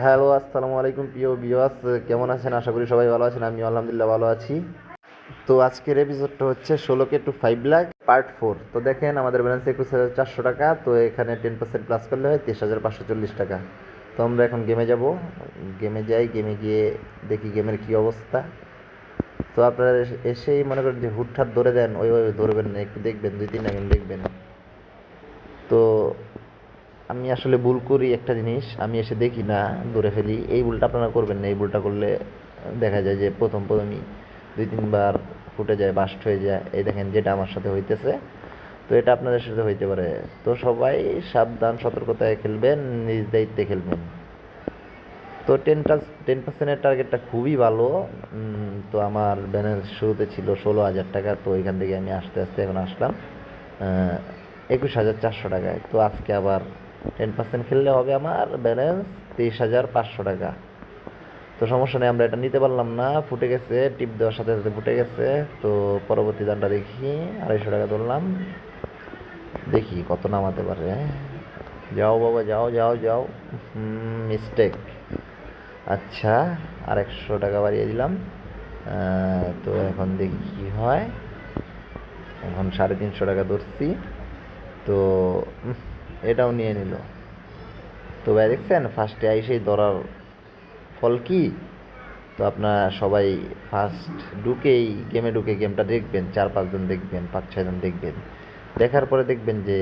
Hello, আসসালামু আলাইকুম প্রিয় ভিউয়ার্স, কেমন আছেন? আশা করি সবাই ভালো আছেন। আমি আলহামদুলিল্লাহ ভালো আছি। তো আজকের এপিসোডটা হচ্ছে 16K to 5 লাখ পার্ট 4। তো দেখেন আমাদের ব্যালেন্স 21,400 টাকা। তো এখানে 10% প্লাস করলে হয় 23,540 টাকা। তো আমরা এখন গেমে যাব। গেমে যাই, গেমে গিয়ে দেখি গেমের কী অবস্থা। তো আপনারা এসেই মনে করেন যে হুটহাট ধরে দেন, ওইভাবে ধরবেন না, একটু দেখবেন, 2-3 গেম দেখবেন। তো আমি আসলে ভুল করি একটা জিনিস, আমি এসে দেখি না, ধরে ফেলি। এই ভুলটা আপনারা করবেন না। এই ভুলটা করলে দেখা যায় যে প্রথমই 2-3 বার ফুটে যায়, বাস্ট হয়ে যায়। এই দেখেন যেটা আমার সাথে হইতেছে। তো এটা আপনাদের সাথে হইতে পারে। তো সবাই সাবধান, সতর্কতায় খেলবেন, নিজ দায়িত্বে খেলবেন। তো 10%-এর টার্গেটটা খুবই ভালো। তো আমার ব্যালেন্স শুরুতে ছিল 16,000 টাকা। তো এখান থেকে আমি আস্তে আস্তে এখন আসলাম 21,400 টাকায়। তো আজকে আবার 10% খেললে হবে আমার ব্যালেন্স 23,500 টাকা। তো সমস্যা নেই, আমরা এটা নিতে পারলাম না, ফুটে গেছে, টিপ দেওয়ার সাথে সাথে ফুটে গেছে। তো পরবর্তী দানটা দেখি, 250 টাকা ধরলাম, দেখি কত নামাতে পারে। যাও বাবা, যাও যাও যাও। মিস্টেক। আচ্ছা, আর 100 টাকা বাড়িয়ে দিলাম। তো এখন দেখি কী হয়। এখন 350 টাকা ধরছি। তো এটাও নিয়ে নিল। তো ভাই দেখছেন, ফার্স্টে আইসেই ধরার ফল কি? তো আপনারা সবাই ফার্স্ট ঢুকে গেমটা দেখবেন, 4-5 জন দেখবেন, 5-6 জন দেখবেন। দেখার পরে দেখবেন যে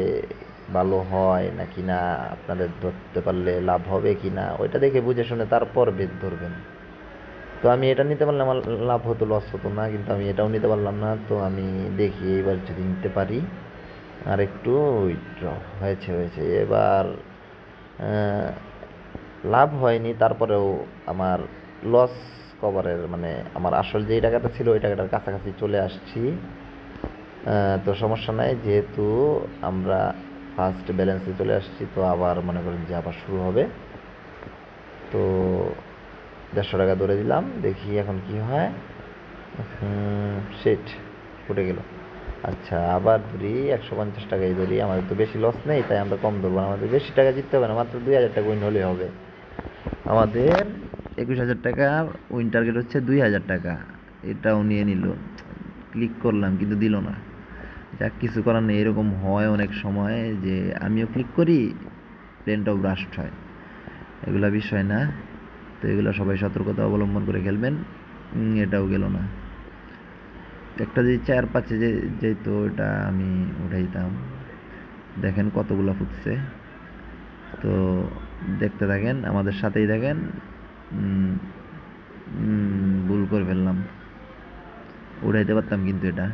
ভালো হয় নাকি না, আপনাদের ধরতে পারলে লাভ হবে কি না, ওইটা দেখে বুঝে শুনে তারপর বেদ ধরবেন। তো আমি এটা নিতে পারলে আমার লাভ হতো, লস হতো না, কিন্তু আমি এটাও নিতে পারলাম না। তো আমি দেখি এইবার যদি নিতে পারি। আর একটু উইথড্র হয়েছে হয়েছে এবার লাভ হয়নি, তারপরেও আমার লস কভারের মানে আমার আসল যেই টাকাটা ছিল ওই টাকাটার কাছাকাছি চলে আসছি। তো সমস্যা নাই, যেহেতু আমরা ফার্স্ট ব্যালেন্সে চলে আসছি। তো আবার মনে করেন যে আবার শুরু হবে। তো 150 টাকা ধরে দিলাম, দেখি এখন কি হয়। সেট ফুটে গেল। আচ্ছা, আবার ধরি 150 টাকাই ধরি, আমাদের তো বেশি লস নেই, তাই আমরা কম ধরবো। আমাদের বেশি টাকা জিততে হবে না, মাত্র 2,000 টাকা উইন হলেই হবে। আমাদের 21,000 টাকার উইন টার্গেট হচ্ছে 2,000 টাকা। এটাও নিয়ে নিল। ক্লিক করলাম কিন্তু দিল না। যাক, কিছু করার নেই, এরকম হয় অনেক সময় যে আমিও ক্লিক করি, প্লেনটাও ব্রাস্ট হয়, এগুলা বিষয় না। তো এগুলো সবাই সতর্কতা অবলম্বন করে খেলবেন। এটাও গেল না। একটা যদি 4-5-এ যেত ওটা আমি উঠাইতাম। দেখেন কতগুলো ফুটছে। তো দেখতে থাকেন, আমাদের সাথেই থাকেন। ভুল করে ফেললাম, উঠাইতে পারতাম কিন্তু এটা।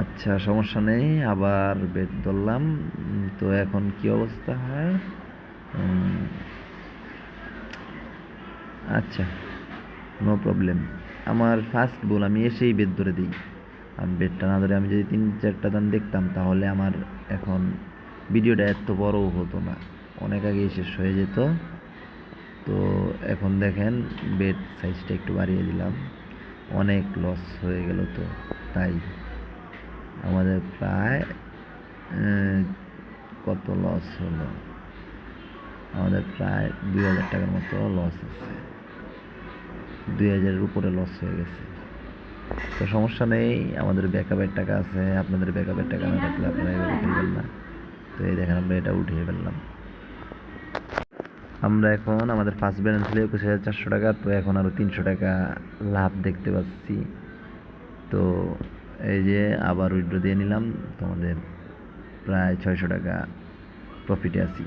আচ্ছা, সমস্যা নেই, আবার বেট ধরলাম। তো এখন কি অবস্থা হয়? আচ্ছা, নো প্রবলেম। আমার ফার্স্ট বল, আমি এসেই বেট ধরে দিই। আমি বেটটা না ধরে আমি যদি 3-4টা দান দেখতাম তাহলে আমার এখন ভিডিওটা এত বড়ও হতো না, অনেক আগেই শেষ হয়ে যেত। তো এখন দেখেন বেট সাইজটা একটু বাড়িয়ে দিলাম, অনেক লস হয়ে গেল। তো তাই আমাদের প্রায় কত লস হলো, আমাদের প্রায় 2,000 টাকার মতো লস আছে, 2,000-এর উপরে লস হয়ে গেছে। তো সমস্যা নেই, আমাদের ব্যাকআপের টাকা আছে, আপনাদের ব্যাকআপের টাকা না থাকলে আপনারা এভাবে খেলবেন না। তো এই দেখেন আমরা এটা উঠিয়ে ফেললাম। আমরা এখন আমাদের ফার্স্ট ব্যালেন্স ছিল 21,400 টাকা। তো এখন আরও 300 টাকা লাভ দেখতে পাচ্ছি। তো এই যে আবার উইথড্র দিয়ে নিলাম, তোমাদের প্রায় 600 টাকা প্রফিটে আছি।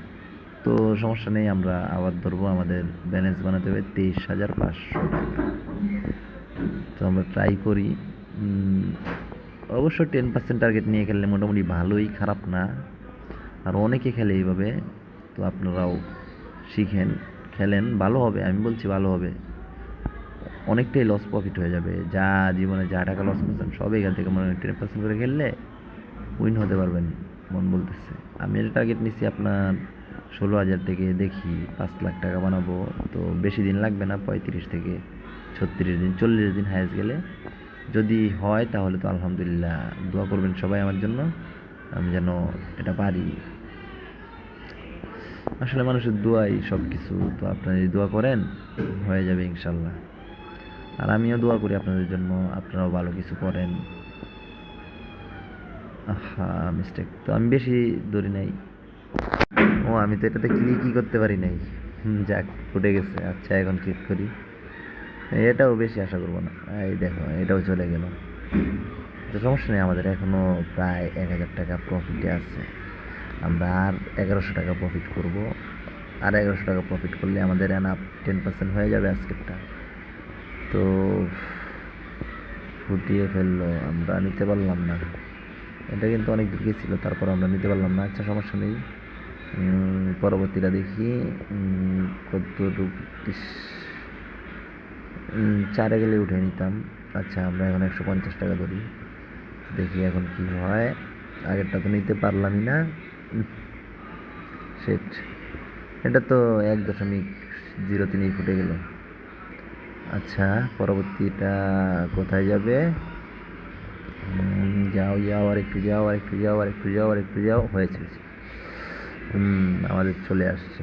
তো সমস্যা নেই, আমরা আবার ধরবো, আমাদের ব্যালেন্স বানাতে হবে 23,500 টাকা। তো আমরা ট্রাই করি। অবশ্য 10% টার্গেট নিয়ে খেললে মোটামুটি ভালোই, খারাপ না। আর অনেকে খেলে এইভাবে। তো আপনারাও শিখেন, খেলেন, ভালো হবে, আমি বলছি ভালো হবে। অনেকটাই লস প্রফিট হয়ে যাবে, যা জীবনে যা টাকা লস করছেন সব এখান থেকে মনে হয় 10% করে খেললে উইন হতে পারবেন, মন বলতেছে। আমি এটা টার্গেট নিচ্ছি আপনার 16,000 থেকে, দেখি 5 লাখ টাকা বানাবো। তো বেশি দিন লাগবে না, 35 থেকে 36 দিন, 40 দিন হায়েস্ট গেলে। যদি হয় তাহলে তো আলহামদুলিল্লাহ, দোয়া করবেন সবাই আমার জন্য, আমি যেন এটা পারি। আসলে মানুষের দোয়াই সব কিছু। তো আপনারা যদি দোয়া করেন হয়ে যাবে ইনশাল্লাহ। আর আমিও দোয়া করি আপনাদের জন্য, আপনারাও ভালো কিছু করেন। আহা, মিস্টেক তো আমি বেশি ধরি নাই। ও, আমি তো এটাতে ক্লিকই করতে পারি নাই। যাক, ফুটে গেছে। আচ্ছা, এখন ক্লিক করি। এটাও বেশি আশা করবো না। এই দেখো, এটাও চলে গেল। তো সমস্যা নেই, আমাদের এখনো প্রায় 1,000 টাকা প্রফিটে আছে। আমরা আর 1100 টাকা প্রফিট করব। আর 1100 টাকা প্রফিট করলে আমাদের এনাফ 10% হয়ে যাবে আজকেরটা। তো ফুটিয়ে ফেললো, আমরা নিতে পারলাম না। এটা কিন্তু অনেক দূর গেছিলো, তারপর আমরা নিতে পারলাম না। আচ্ছা, সমস্যা নেই। পরবর্তীটা দেখি। কত রুপিস? 4-এ গেলে উঠে নিতাম। আচ্ছা, আমরা এখন 150 টাকা ধরি, দেখি এখন কি হয়। আগেরটা তো নিতে পারলামই না। সেট, এটা তো 1.03 ফুটে গেল। আচ্ছা, পরবর্তীটা কোথায় যাবে? যাও যাও, আর একটু যাও, আর একটু যাও, আর একটু যাও, আর একটু যাও, হয়েছে। আমাদের চলে আসছে।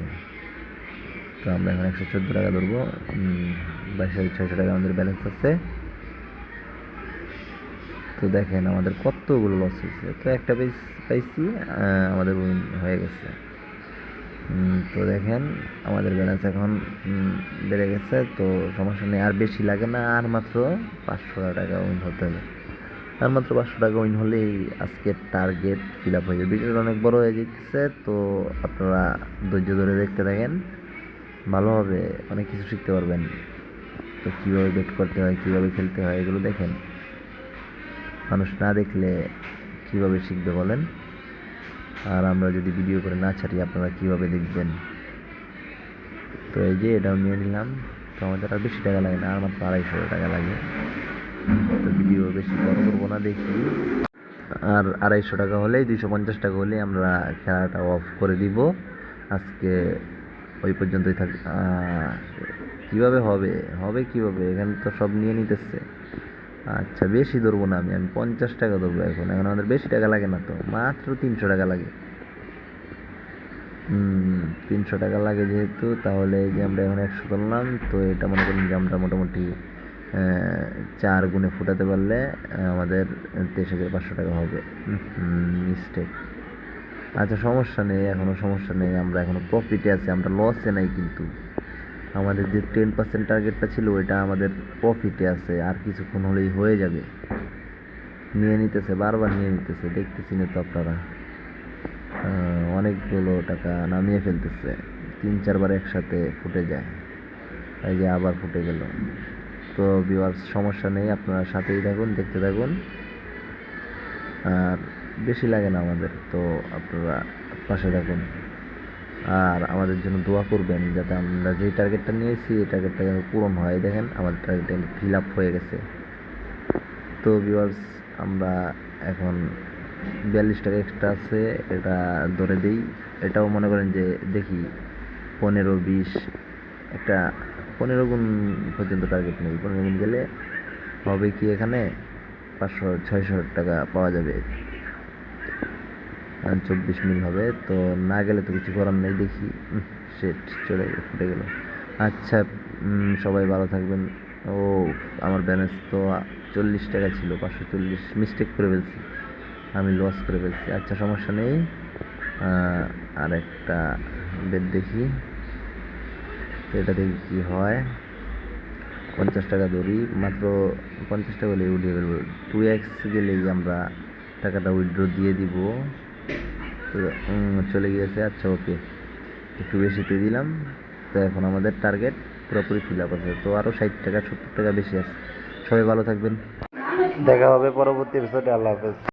তো আমরা এখন 114 টাকা ধরবো। 22,600 টাকা আমাদের ব্যালেন্স আছে। তো দেখেন আমাদের কতগুলো লস হয়েছে। তো একটা পাইছি, আমাদের হয়ে গেছে। তো দেখেন আমাদের ব্যালেন্স এখন বেড়ে গেছে। তো সমস্যা নেই, আর বেশি লাগে না। আর মাত্র 500 টাকা উইন হতে হবে। আর মাত্র 500 টাকা উইন হলেই আজকের টার্গেট ফিল আপ হয়ে যাবে। ভিডিওটা অনেক বড় হয়ে যেতেছে, তো আপনারা ধৈর্য ধরে দেখতে থাকেন, ভালো হবে, অনেক কিছু শিখতে পারবেন। তো কীভাবে বেট করতে হয়, কীভাবে খেলতে হয়, এগুলো দেখেন। মানুষ না দেখলে কীভাবে শিখবে বলেন? আর আমরা যদি ভিডিও করে না ছাড়ি, আপনারা কীভাবে দেখবেন? তো এই যে এটাও নিয়ে নিলাম। তো আমাদের আর বেশি টাকা লাগে না, আর মাত্র 250 টাকা লাগে। তো ভিডিও বেশি বড় করবো না, দেখি। আর 250 টাকা হলেই, 250 টাকা হলেই আমরা খেলাটা অফ করে দিব আজকে। ওই পর্যন্তই থাক। কীভাবে হবে? হবে কীভাবে? এখানে তো সব নিয়ে নিতেছে। আচ্ছা, বেশি ধরবো না, আমি 50 টাকা ধরবো এখন। এখন আমাদের বেশি টাকা লাগে না, তো মাত্র 300 টাকা লাগে। 300 টাকা লাগে যেহেতু, তাহলে এই যে আমরা এখন 100 ধরলাম। তো এটা মনে করেন যে আমরা মোটামুটি 4 গুণে ফুটাতে পারলে আমাদের 23,500 টাকা হবে। মিস্টেক। আচ্ছা, সমস্যা নেই, এখনো সমস্যা নেই, আমরা এখনো প্রফিটে আছি, আমরা লসে নাই কিন্তু। আমাদের যে 10% টার্গেটটা ছিল, ওইটা আমাদের প্রফিটে আছে। আর কিছুক্ষণ হলেই হয়ে যাবে। নিয়ে নিতেছে, বারবার নিয়ে নিতেছে, দেখতেছি না তো আপনারা? অনেকগুলো টাকা নামিয়ে ফেলতেছে। 3-4 বার একসাথে ফুটে যায়। এই যে আবার ফুটে গেল। তো ভিউয়ার্স, সমস্যা নেই, আপনারা সাথেই থাকুন, দেখতে থাকুন। আর বেশি লাগে না আমাদের, তো আপনারা পাশে থাকুন। আর আমাদের জন্য দোয়া করবেন, যাতে আমরা যেই টার্গেটটা নিয়েছি এই টার্গেটটা যেন পূরণ হয়। দেখেন আমাদের টার্গেটটা ফিল আপ হয়ে গেছে। তো ভিউয়ার্স, আমরা এখন 42 টাকা এক্সট্রা আছে, এটা ধরে দিই। এটাও মনে করেন যে দেখি 15-20, একটা 15 গুণ পর্যন্ত টার্গেট নেই। 15 গুণ গেলে হবে কি, এখানে 500-600 টাকা পাওয়া যাবে। 24 মিল হবে। তো না গেলে তো কিছু করার নেই। দেখি, সেট চলে ফুটে গেল। আচ্ছা, সবাই ভালো থাকবেন। ও, আমার ব্যালেন্স তো 40 টাকা ছিল, 540 মিস্টেক করে ফেলছি, আমি লস করে ফেলছি। আচ্ছা, সমস্যা নেই। আর একটা বেড দেখি, তো এটা দেখি কী হয়। 50 টাকা ধরি, মাত্র 50 টাকা হলেই উঠিয়ে ফেলবো। 2x গেলেই আমরা টাকাটা উইথড্র দিয়ে দিব। তো চলে গিয়েছে। আচ্ছা, ওকে, একটু বেশিতে দিলাম। তো এখন আমাদের টার্গেট পুরোপুরি ফিল আপ আছে। তো আরও 60-70 টাকা বেশি আছে। সবাই ভালো থাকবেন, দেখা হবে পরবর্তী এপিসোডে। আল্লাহ হাফেজ।